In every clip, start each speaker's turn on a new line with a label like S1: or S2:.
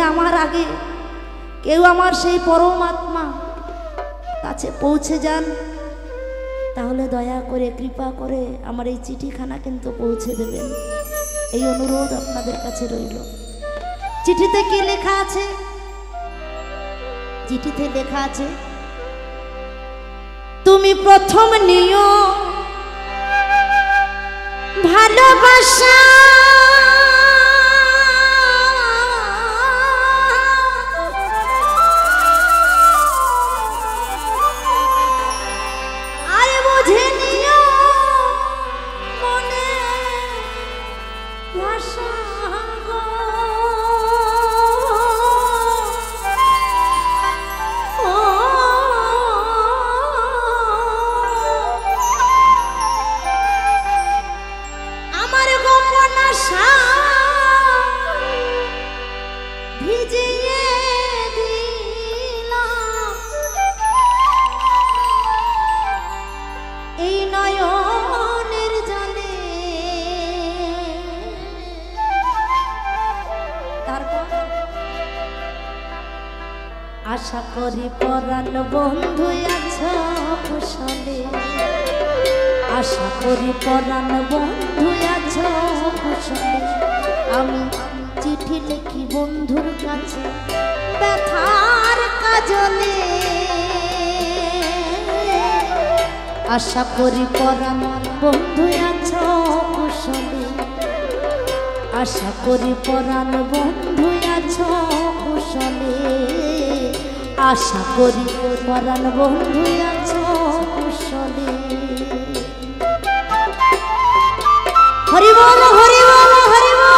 S1: আমার আগে কেউ আমার সেই পরমাত্মা কাছে পৌঁছে যান, তাহলে দয়া করে কৃপা করে আমার এই চিঠিখানা কিন্তু পৌঁছে দেবেন, এই অনুরোধ আপনাদের কাছে রইল। চিঠিতে কি লেখা আছে? চিঠিতে লেখা আছে, তুমি প্রথম নিও ভালোবাসা, আর বুঝে নিও মনে ভাষা, আশা করি পরাণ বন্ধু আছো কুশলে, আশা করি পরাণ বন্ধু আছো কুশলে। আমি চিঠি লিখি বন্ধুর কাছে ব্যথার কাজলে, আশা করি পরাণ বন্ধু আছো কুশলে, আশা করি পরাণ বন্ধু আছো কুশলে, আশা করি পরাণ বন্ধু আছো কুশলে। হরি বল হরি বল হরি বল।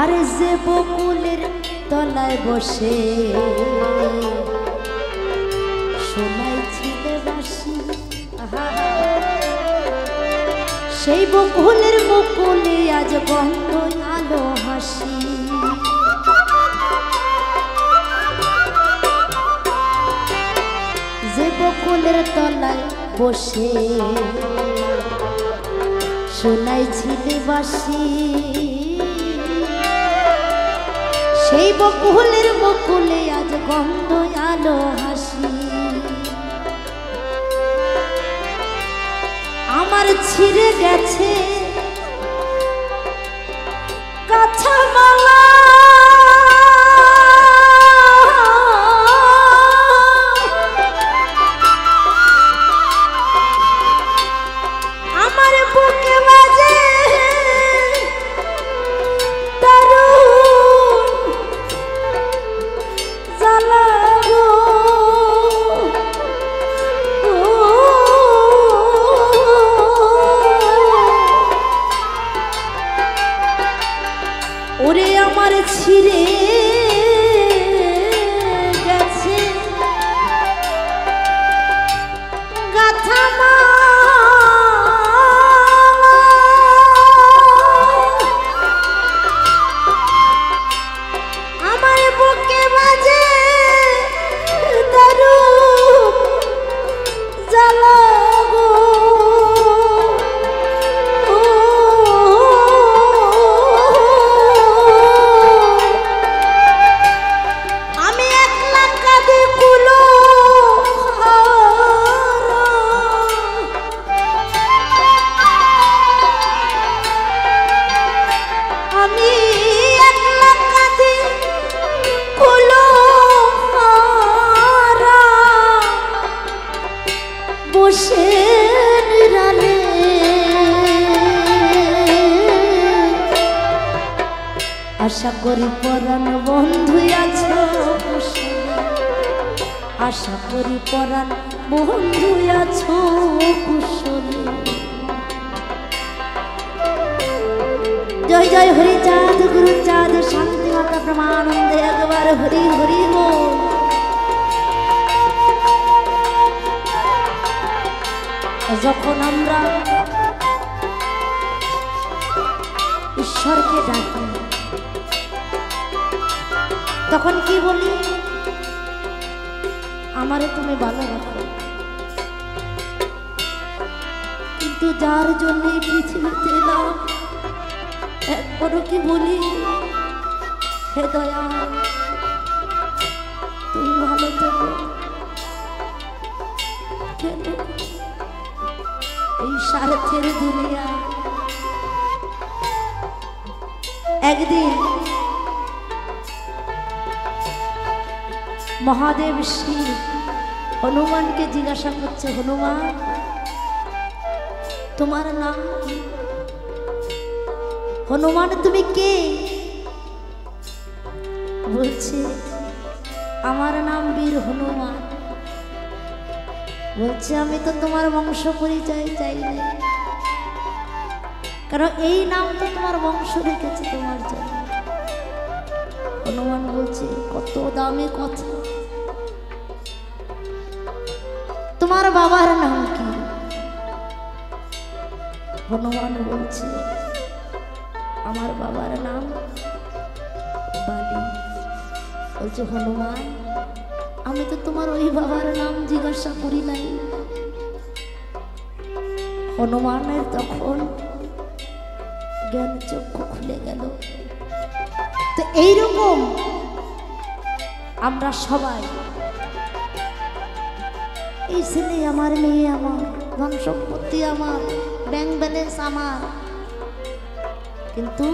S1: আর যে বকুলের তলায় বসে শোনাইছিলে বাঁশি, সেই বকুলের বকুলে আজ বন্ধ আলো হাসি। যে বকুলের তলায় বসে শোনাইছিলে বাঁশি, সেই বকুলের বকুলে আজ গন্ধ আলো হাসি। আমার ছিঁড়ে গেছে কাঁথা মালা, আমার বুকে বাজে ওরে আমার ছিঁড়ে গেছে গাথা আমার বুকে বাজে দারু জ্বালা গো। আশা করি পরাণ বন্ধু আছো কুশলে, আশা করি পরাণ বন্ধু আছো কুশলে। জয় জয় হরি চাঁদ গুরু চাঁদ শান্তি মাতা প্রমানন্দে একবার হরি হরি বল। যখন আমরা ঈশ্বরকে ডাকি তখন কি বলি, আমারে তুমি ভালো রাখো। কিন্তু যার জন্য পৃথিবীতে এলাম একবারও কি বলি, হে দয়া তুমি ভালো থেকো। কেন এই স্বার্থের দুনিয়া? একদিন মহাদেব শিব হনুমানকে জিজ্ঞাসা করছে, হনুমান তোমার নাম কি? হনুমান তুমি কে? বলছে আমার নাম বীর হনুমান। বলছে আমি তো তোমার বংশ পরিচয় চাই না, কারণ এই নাম তো তোমার বংশ রেখেছে তোমার জন্য। হনুমান বলছে কত দামি কথা, তোমার বাবার নাম কি? হনুমান বলছে আমার বাবার নাম বালি। বলছে হনুমান আমি তো তোমার ওই বাবার নাম জিজ্ঞাসা করি নাই। হনুমানের তখন জ্ঞান চক্ষু খুলে গেল। তো এইরকম আমরা সবাই, এই ছেলে আমার, মেয়ে আমার, ধন সম্পত্তি আমার, ব্যাংক ব্যালেন্স আমার, কিন্তু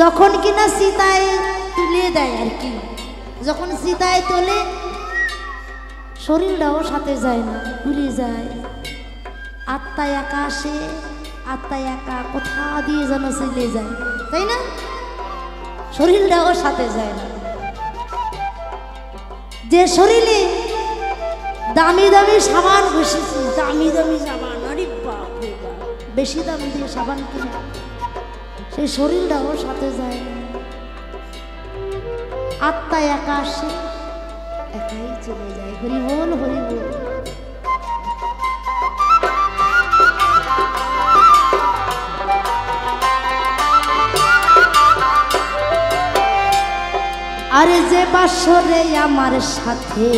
S1: যখন কিনা সীতায় তুলে দেয় আর কি, যখন সীতায় তোলে শরীরটাও সাথে যায় না, ভুলে যায়। আত্মা একা আসে, আত্মা একা কোথা দিয়ে যেন চলে যায়, তাই না? শরীরটাও সাথে যায় না। যে শরীরে দামি দামি সাবান ঘষেছি, দামি দামি সাবান, আরে বাপ রে বাপ, বেশি দাম দিয়ে সাবান কিনে, সেই শরীরটাও সাথে যায় না। আত্মা একা আসে, একাই চলে যায়। হরি বল, হরি বল। আরে যে বাসরে আমার সাথে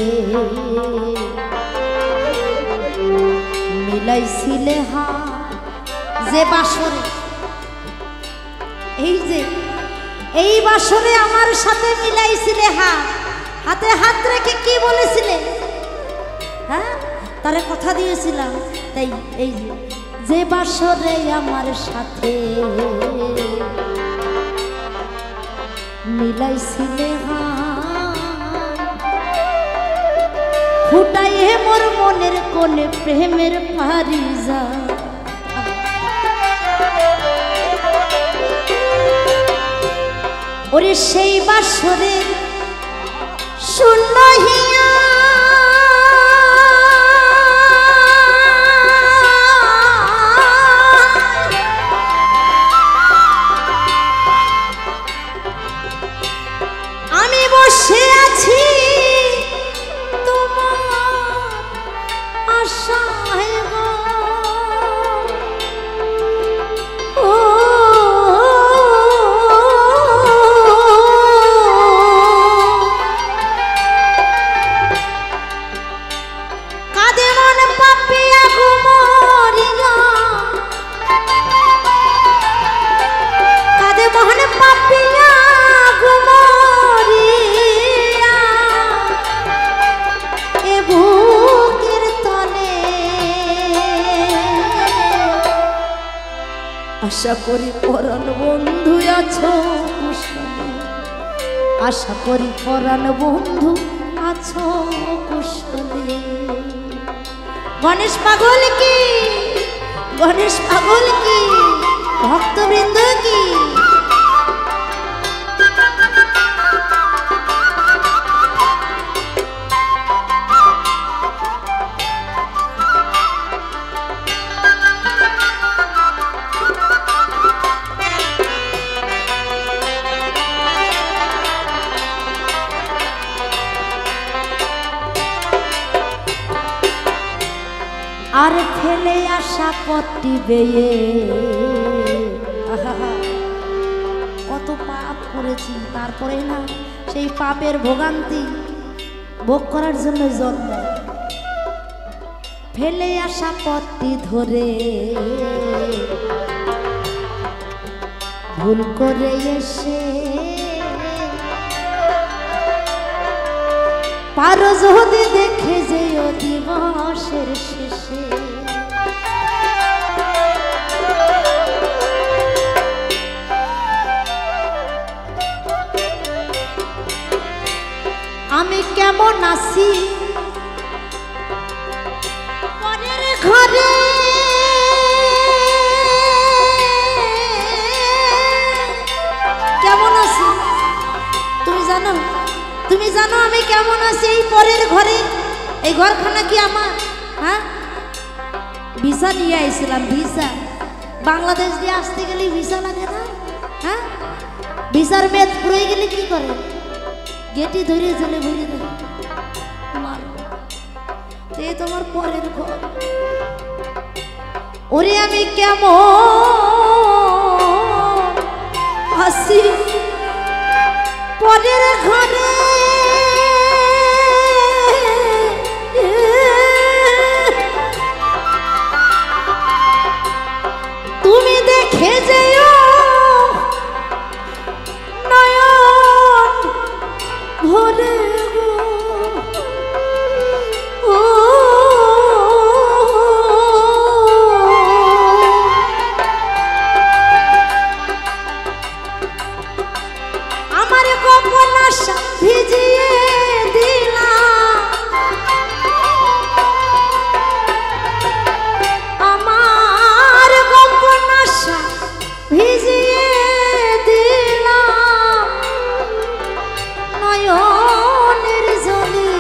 S1: মিলাইছিলে হাত, যে বাসরে, এই বাসরে আমার সাথে মিলাইছিলে হাত, হাতে হাত রেখে কি বলেছিলে? হ্যাঁ, তারে কথা দিয়েছিলাম। তাই এই যে বাসরে আমার সাথে মিলাইছিলে হাত, ফুটাইয়ে মোর মনের কোণে প্রেমের পারিজা। ওরে সেই বাসরে শূন্য হিয়া আমি বসে আছি তোমার আশায় গো। আশা করি পরাণ বন্ধু আছো কুশলে, আশা করি পরাণ বন্ধু আছো কুশলে। গণেশ পাগল কি, গণেশ পাগল কি, ভক্তবৃন্দ কি। আশাপথটি বেয়ে কত পাপ করেছি, তারপরে না সেই পাপের ভোগান্তি ভোগ করার জন্য জন্ম। ফেলে আসা পথটি ধরে ভুল করে এসে পারো যদি দেখে যেও দিবসের শেষে। আমি কেমন আছি পরের ঘরে, কেমন আছি তুমি জানো? তুমি জানো আমি কেমন আছি এই পরের ঘরে? এই ঘরখানা কি আমার? হ্যাঁ, ভিসা নিয়ে আইছিলাম, ভিসা। বাংলাদেশ দিয়ে আসতে গেলে ভিসা লাগে না? হ্যাঁ, ভিসার মেয়াদ পুরোই গেলে কি করে? গেটি ধরে চলে ভরে দেয়। এই তোমার পরের ঘর। ওরে আমি কেমন আছি পরের ঘরে, তুমি দেখে যেও নয়ন ভরে আমার গোপন আশা ভিজিয়ে দিলাম, আমার গোপন আশা ভিজিয়ে দিলাম নয়নের জলে।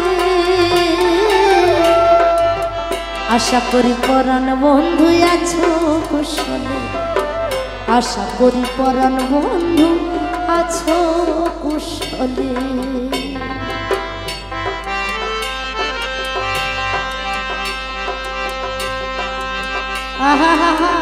S1: আশা করি পরাণ বন্ধু আছো কুশলে, আশা করি পরাণ বন্ধু আছো কুশলে। আহা হা হা।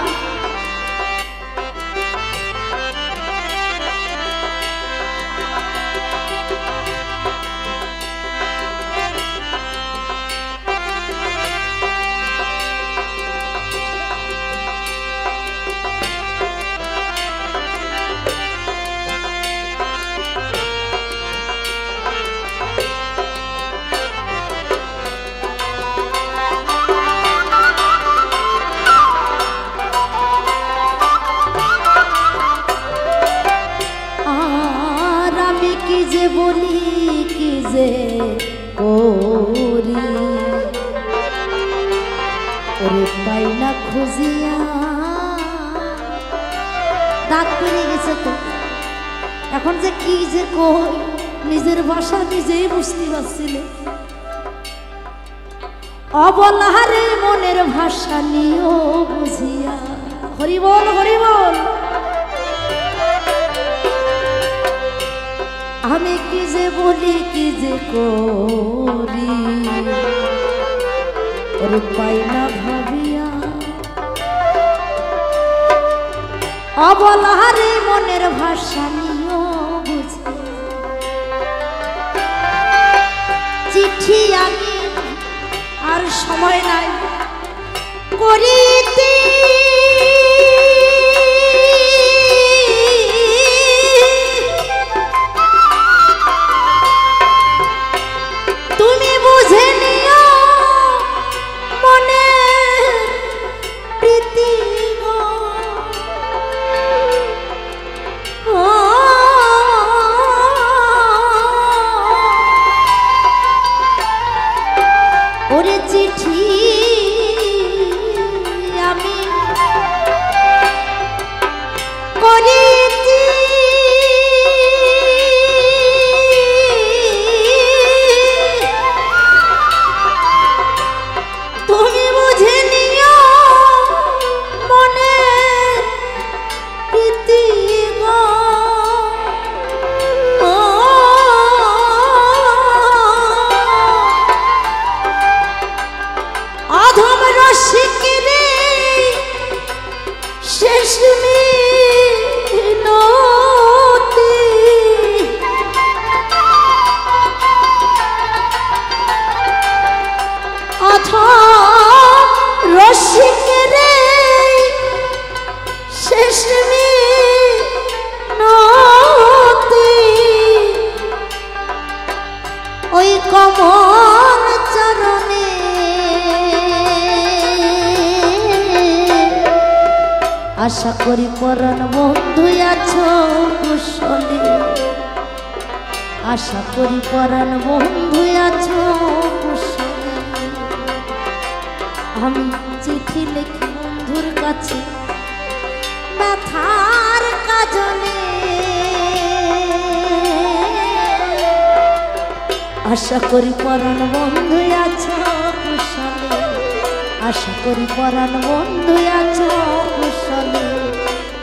S1: কি যে বলি কি যে করি, ওরে পাই না খুঁজিয়া। দাঁত পেরে গেছে তো, এখন যে কি যে কই নিজের ভাষা নিজেই বুঝতে পারছিলে। অবলাহারে মনের ভাষা নিও বুঝিয়া। হরি বল হরি বল। আমি কি যে বলি কি যে করি, ওরে পাই না ভাবিয়া। অবলাহারে মনের ভাষা নিও বুঝিয়া। চিঠি আমি আর সময় নাই করিতে, তুমি বুঝে নিও মনে প্রীতি গো। ওরে চিঠি আমি শেষ মিনতি অথ রসিকের শেষ মিনতি ওই কমল চরণে আশা করি পরাণ বন্ধু আছো কুশলে আশা করি পরাণ বন্ধু আছো কুশলে আমি চিঠি লিখি বন্ধুর কাছে ব্যথার কাজলে আশা করি পরাণ বন্ধু আছো কুশলে আশা করি পরাণ বন্ধু আছো কুশলে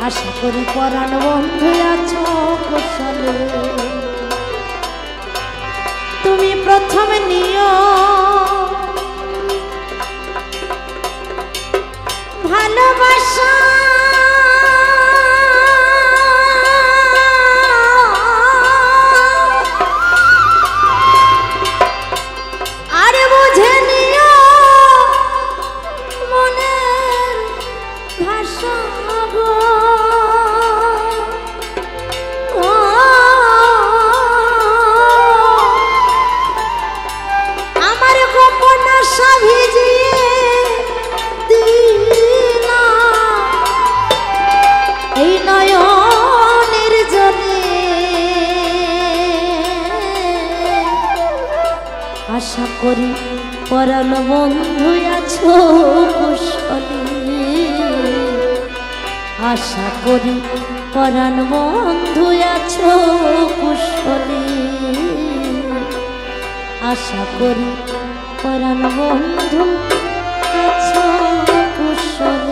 S1: আশা করি পরাণ বন্ধু আছো কুশলে তুমি প্রথমে নিও ভালোবাসা আর বুঝে নিও মনের ভাষা গো আমার গোপন আশা ভিজিয়ে দিলা এই নয়নের জলে আশা করি পরাণ বন্ধু আছো কুশলে আশা করি পরাণ বন্ধু আছো কুশলে আশা করি পরাণ বন্ধু আছো কুশলে।